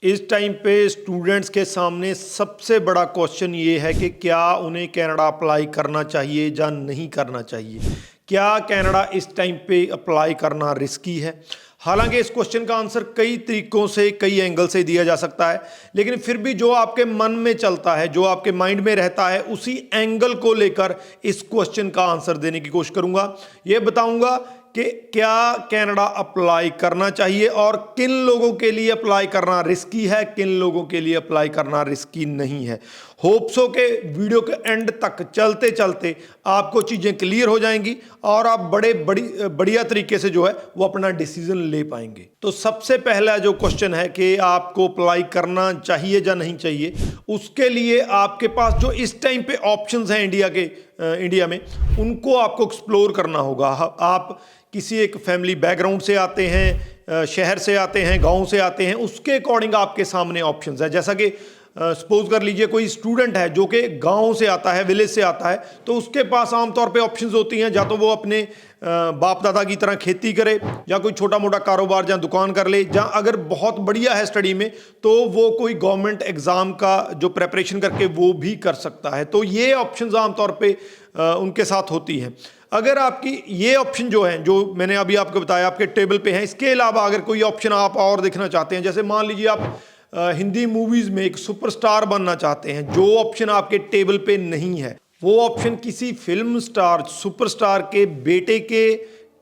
इस टाइम पे स्टूडेंट्स के सामने सबसे बड़ा क्वेश्चन ये है कि क्या उन्हें कनाडा अप्लाई करना चाहिए या नहीं करना चाहिए। क्या कनाडा इस टाइम पे अप्लाई करना रिस्की है। हालांकि इस क्वेश्चन का आंसर कई तरीकों से कई एंगल से दिया जा सकता है, लेकिन फिर भी जो आपके मन में चलता है, जो आपके माइंड में रहता है, उसी एंगल को लेकर इस क्वेश्चन का आंसर देने की कोशिश करूंगा। ये बताऊंगा कि क्या कनाडा अप्लाई करना चाहिए और किन लोगों के लिए अप्लाई करना रिस्की है, किन लोगों के लिए अप्लाई करना रिस्की नहीं है। होप्सो के वीडियो के एंड तक चलते चलते आपको चीज़ें क्लियर हो जाएंगी और आप बढ़िया तरीके से जो है वो अपना डिसीजन ले पाएंगे। तो सबसे पहला जो क्वेश्चन है कि आपको अप्लाई करना चाहिए या नहीं चाहिए, उसके लिए आपके पास जो इस टाइम पे ऑप्शंस हैं इंडिया में, उनको आपको एक्सप्लोर करना होगा। आप किसी एक फैमिली बैकग्राउंड से आते हैं, शहर से आते हैं, गांव से आते हैं, उसके अकॉर्डिंग आपके सामने ऑप्शंस है। जैसा कि सपोज कर लीजिए कोई स्टूडेंट है जो कि गांव से आता है, विलेज से आता है, तो उसके पास आमतौर पे ऑप्शंस होती हैं, या तो वो अपने बाप दादा की तरह खेती करे, या कोई छोटा मोटा कारोबार या दुकान कर ले, या अगर बहुत बढ़िया है स्टडी में तो वो कोई गवर्नमेंट एग्जाम का जो प्रेपरेशन करके वो भी कर सकता है। तो ये ऑप्शंस आमतौर पे उनके साथ होती हैं। अगर आपकी ये ऑप्शन जो है, जो मैंने अभी आपको बताया, आपके टेबल पे हैं, इसके अलावा अगर कोई ऑप्शन आप और देखना चाहते हैं, जैसे मान लीजिए आप हिंदी मूवीज में एक सुपरस्टार बनना चाहते हैं, जो ऑप्शन आपके टेबल पे नहीं है, वो ऑप्शन किसी फिल्म स्टार सुपरस्टार के बेटे के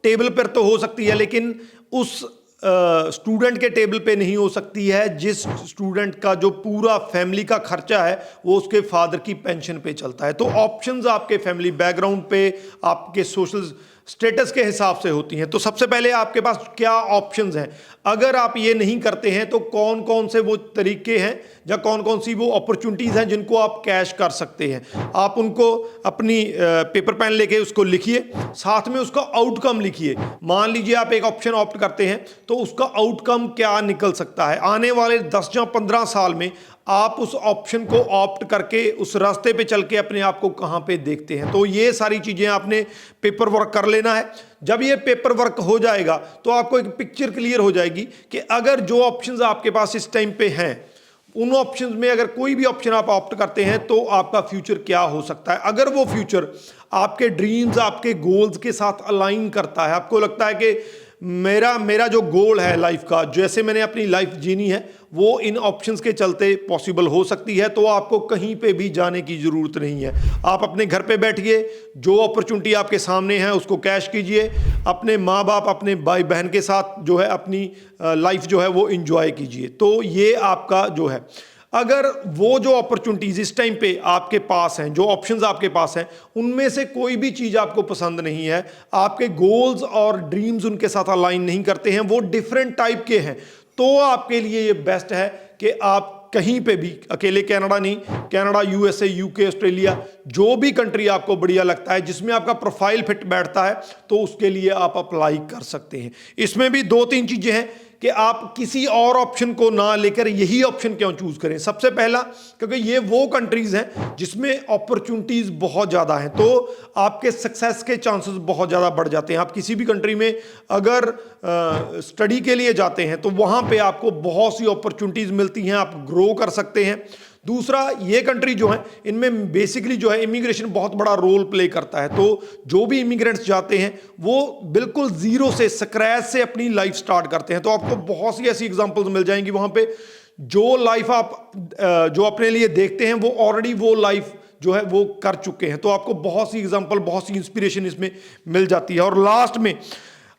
टेबल पर तो हो सकती है, लेकिन उस स्टूडेंट के टेबल पे नहीं हो सकती है जिस स्टूडेंट का जो पूरा फैमिली का खर्चा है वो उसके फादर की पेंशन पे चलता है। तो ऑप्शंस आपके फैमिली बैकग्राउंड पे, आपके सोशल स्टेटस के हिसाब से होती हैं। तो सबसे पहले आपके पास क्या ऑप्शंस हैं, अगर आप ये नहीं करते हैं तो कौन कौन से वो तरीके हैं या कौन कौन सी वो अपॉर्चुनिटीज़ हैं जिनको आप कैश कर सकते हैं। आप उनको अपनी पेपर पेन लेके उसको लिखिए, साथ में उसका आउटकम लिखिए। मान लीजिए आप एक ऑप्शन ऑप्ट करते हैं तो उसका आउटकम क्या निकल सकता है। आने वाले 10 या 15 साल में आप उस ऑप्शन को ऑप्ट करके उस रास्ते पे चल के अपने आप को कहाँ पे देखते हैं। तो ये सारी चीज़ें आपने पेपर वर्क कर लेना है। जब ये पेपर वर्क हो जाएगा तो आपको एक पिक्चर क्लियर हो जाएगी कि अगर जो ऑप्शंस आपके पास इस टाइम पे हैं, उन ऑप्शंस में अगर कोई भी ऑप्शन आप ऑप्ट करते हैं तो आपका फ्यूचर क्या हो सकता है। अगर वो फ्यूचर आपके ड्रीम्स, आपके गोल्स के साथ अलाइन करता है, आपको लगता है कि मेरा जो गोल है लाइफ का, जैसे मैंने अपनी लाइफ जीनी है, वो इन ऑप्शंस के चलते पॉसिबल हो सकती है, तो आपको कहीं पे भी जाने की ज़रूरत नहीं है। आप अपने घर पे बैठिए, जो अपॉर्चुनिटी आपके सामने है उसको कैश कीजिए, अपने माँ बाप, अपने भाई बहन के साथ जो है अपनी लाइफ जो है वो इंजॉय कीजिए। तो ये आपका जो है, अगर वो जो अपॉर्चुनिटीज़ इस टाइम पे आपके पास हैं, जो ऑप्शंस आपके पास हैं, उनमें से कोई भी चीज़ आपको पसंद नहीं है, आपके गोल्स और ड्रीम्स उनके साथ अलाइन नहीं करते हैं, वो डिफरेंट टाइप के हैं, तो आपके लिए ये बेस्ट है कि आप कहीं पे भी, अकेले कनाडा नहीं, कनाडा, यूएसए, यूके, ऑस्ट्रेलिया, जो भी कंट्री आपको बढ़िया लगता है, जिसमें आपका प्रोफाइल फिट बैठता है, तो उसके लिए आप अप्लाई कर सकते हैं। इसमें भी 2-3 चीज़ें हैं कि आप किसी और ऑप्शन को ना लेकर यही ऑप्शन क्यों चूज करें। सबसे पहला, क्योंकि ये वो कंट्रीज हैं जिसमें अपॉर्चुनिटीज बहुत ज़्यादा हैं, तो आपके सक्सेस के चांसेस बहुत ज़्यादा बढ़ जाते हैं। आप किसी भी कंट्री में अगर स्टडी के लिए जाते हैं तो वहाँ पे आपको बहुत सी अपॉर्चुनिटीज मिलती हैं, आप ग्रो कर सकते हैं। दूसरा, ये कंट्री जो है इनमें बेसिकली जो है इमिग्रेशन बहुत बड़ा रोल प्ले करता है, तो जो भी इमिग्रेंट्स जाते हैं वो बिल्कुल जीरो से, स्क्रैच से अपनी लाइफ स्टार्ट करते हैं। तो आपको बहुत सी ऐसी एग्जांपल्स मिल जाएंगी वहाँ पे, जो लाइफ आप जो अपने लिए देखते हैं वो ऑलरेडी वो लाइफ जो है वो कर चुके हैं। तो आपको बहुत सी एग्जांपल, बहुत सी इंस्पिरेशन इसमें मिल जाती है। और लास्ट में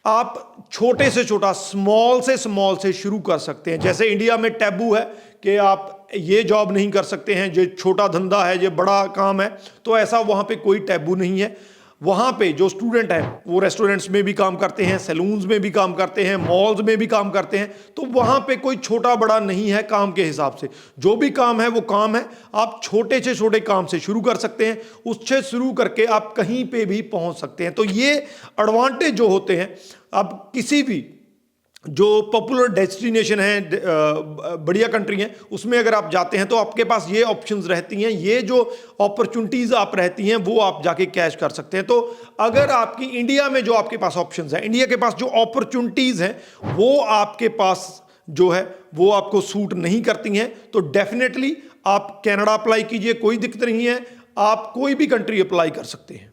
आप छोटे से छोटा, स्मॉल से शुरू कर सकते हैं। जैसे इंडिया में टैबू है कि आप ये जॉब नहीं कर सकते हैं, ये छोटा धंधा है, ये बड़ा काम है, तो ऐसा वहाँ पे कोई टैबू नहीं है। वहाँ पे जो स्टूडेंट हैं वो रेस्टोरेंट्स में भी काम करते हैं, सैलून्स में भी काम करते हैं, मॉल्स में भी काम करते हैं, तो वहाँ पे कोई छोटा बड़ा नहीं है काम के हिसाब से। जो भी काम है वो काम है। आप छोटे से छोटे काम से शुरू कर सकते हैं, उससे शुरू करके आप कहीं पे भी पहुँच सकते हैं। तो ये एडवांटेज जो होते हैं, अब किसी भी जो पॉपुलर डेस्टिनेशन है, बढ़िया कंट्री हैं, उसमें अगर आप जाते हैं तो आपके पास ये ऑप्शंस रहती हैं, ये जो अपॉर्चुनिटीज़ आप रहती हैं वो आप जाके कैश कर सकते हैं। तो अगर आपकी इंडिया में जो आपके पास ऑप्शंस हैं, इंडिया के पास जो अपॉर्चुनिटीज़ हैं वो आपके पास जो है वो आपको सूट नहीं करती हैं तो डेफिनेटली आप कनाडा अप्लाई कीजिए, कोई दिक्कत नहीं है, आप कोई भी कंट्री अप्लाई कर सकते हैं।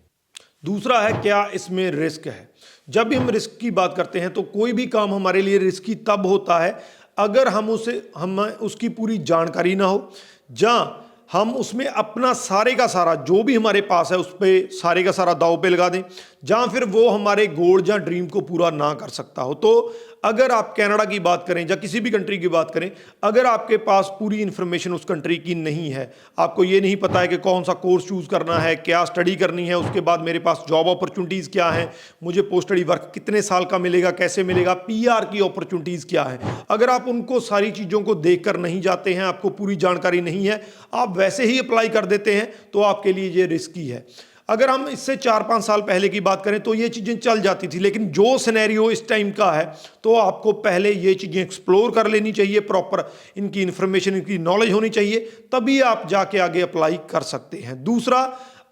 दूसरा है क्या इसमें रिस्क है। जब भी हम रिस्क की बात करते हैं तो कोई भी काम हमारे लिए रिस्की तब होता है अगर हम उसकी पूरी जानकारी ना हो, जहाँ हम उसमें अपना सारे का सारा जो भी हमारे पास है उस पर सारे का सारा दांव पे लगा दें, जहाँ फिर वो हमारे गोल या ड्रीम को पूरा ना कर सकता हो। तो अगर आप कनाडा की बात करें या किसी भी कंट्री की बात करें, अगर आपके पास पूरी इन्फॉर्मेशन उस कंट्री की नहीं है, आपको ये नहीं पता है कि कौन सा कोर्स चूज़ करना है, क्या स्टडी करनी है, उसके बाद मेरे पास जॉब अपॉर्चुनिटीज़ क्या हैं, मुझे पोस्ट स्टडी वर्क कितने साल का मिलेगा, कैसे मिलेगा, पीआर की अपॉर्चुनिटीज़ क्या है, अगर आप उनको सारी चीज़ों को देख कर नहीं जाते हैं, आपको पूरी जानकारी नहीं है, आप वैसे ही अप्लाई कर देते हैं तो आपके लिए ये रिस्की है। अगर हम इससे 4-5 साल पहले की बात करें तो ये चीज़ें चल जाती थी, लेकिन जो सिनेरियो इस टाइम का है तो आपको पहले ये चीज़ें एक्सप्लोर कर लेनी चाहिए, प्रॉपर इनकी इन्फॉर्मेशन, इनकी नॉलेज होनी चाहिए, तभी आप जाके आगे अप्लाई कर सकते हैं। दूसरा,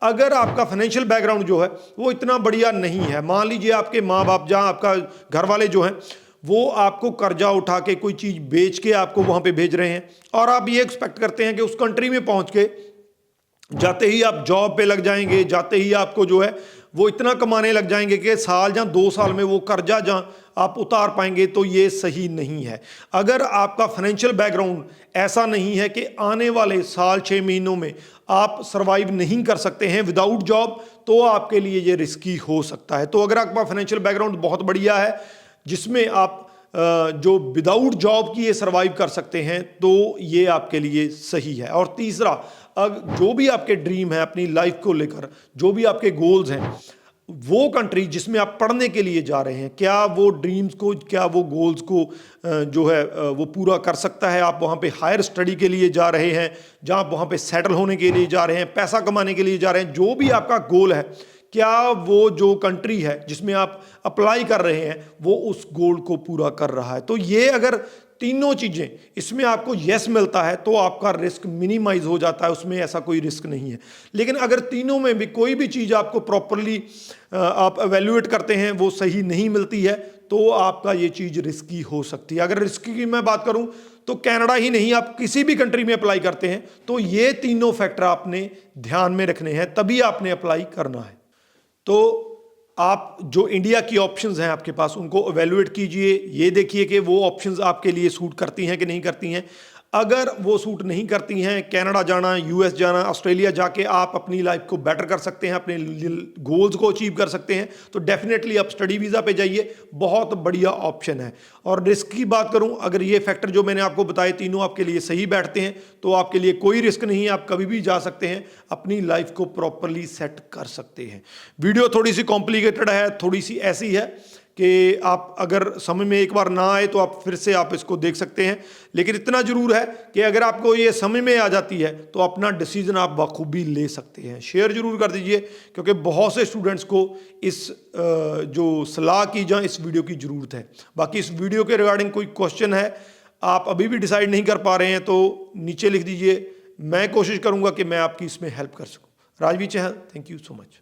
अगर आपका फाइनेंशियल बैकग्राउंड जो है वो इतना बढ़िया नहीं है, मान लीजिए आपके माँ बाप, जहाँ आपका घर वाले जो हैं वो आपको कर्जा उठा के कोई चीज़ बेच के आपको वहाँ पे भेज रहे हैं और आप ये एक्सपेक्ट करते हैं कि उस कंट्री में पहुँच के जाते ही आप जॉब पे लग जाएंगे, जाते ही आपको जो है वो इतना कमाने लग जाएंगे कि साल या 2 साल में वो कर्जा जहाँ आप उतार पाएंगे, तो ये सही नहीं है। अगर आपका फाइनेंशियल बैकग्राउंड ऐसा नहीं है कि आने वाले साल 6 महीनों में आप सरवाइव नहीं कर सकते हैं विदाउट जॉब, तो आपके लिए ये रिस्की हो सकता है। तो अगर आपका फाइनेंशियल बैकग्राउंड बहुत बढ़िया है जिसमें आप जो विदाउट जॉब की ये सरवाइव कर सकते हैं, तो ये आपके लिए सही है। और तीसरा, जो भी आपके ड्रीम है अपनी लाइफ को लेकर, जो भी आपके गोल्स हैं, वो कंट्री जिसमें आप पढ़ने के लिए जा रहे हैं, क्या वो ड्रीम्स को, क्या वो गोल्स को जो है वो पूरा कर सकता है। आप वहाँ पे हायर स्टडी के लिए जा रहे हैं, जहाँ आप वहाँ पे सेटल होने के लिए जा रहे हैं, पैसा कमाने के लिए जा रहे हैं, जो भी आपका गोल है, क्या वो जो कंट्री है जिसमें आप अप्लाई कर रहे हैं वो उस गोल को पूरा कर रहा है। तो ये अगर तीनों चीज़ें इसमें आपको यस मिलता है तो आपका रिस्क मिनिमाइज हो जाता है, उसमें ऐसा कोई रिस्क नहीं है। लेकिन अगर तीनों में भी कोई भी चीज़ आपको प्रॉपरली आप एवेल्युएट करते हैं वो सही नहीं मिलती है, तो आपका ये चीज़ रिस्की हो सकती है। अगर रिस्क की मैं बात करूं तो कनाडा ही नहीं, आप किसी भी कंट्री में अप्लाई करते हैं तो ये तीनों फैक्टर आपने ध्यान में रखने हैं, तभी आपने अप्लाई करना है। तो आप जो इंडिया की ऑप्शंस हैं आपके पास, उनको एवेल्युएट कीजिए, ये देखिए कि वो ऑप्शंस आपके लिए सूट करती हैं कि नहीं करती हैं। अगर वो सूट नहीं करती हैं, कनाडा जाना, यूएस जाना, ऑस्ट्रेलिया जाके आप अपनी लाइफ को बेटर कर सकते हैं, अपने गोल्स को अचीव कर सकते हैं, तो डेफिनेटली आप स्टडी वीज़ा पे जाइए, बहुत बढ़िया ऑप्शन है। और रिस्क की बात करूं, अगर ये फैक्टर जो मैंने आपको बताए तीनों आपके लिए सही बैठते हैं तो आपके लिए कोई रिस्क नहीं है, आप कभी भी जा सकते हैं, अपनी लाइफ को प्रॉपरली सेट कर सकते हैं। वीडियो थोड़ी सी कॉम्प्लिकेटेड है, थोड़ी सी ऐसी है कि आप अगर समझ में एक बार ना आए तो आप फिर से आप इसको देख सकते हैं, लेकिन इतना जरूर है कि अगर आपको ये समझ में आ जाती है तो अपना डिसीजन आप बखूबी ले सकते हैं। शेयर जरूर कर दीजिए, क्योंकि बहुत से स्टूडेंट्स को इस जो सलाह की जहाँ इस वीडियो की ज़रूरत है। बाकी इस वीडियो के रिगार्डिंग कोई क्वेश्चन है, आप अभी भी डिसाइड नहीं कर पा रहे हैं, तो नीचे लिख दीजिए, मैं कोशिश करूँगा कि मैं आपकी इसमें हेल्प कर सकूँ। राजवीर चहल, थैंक यू सो मच।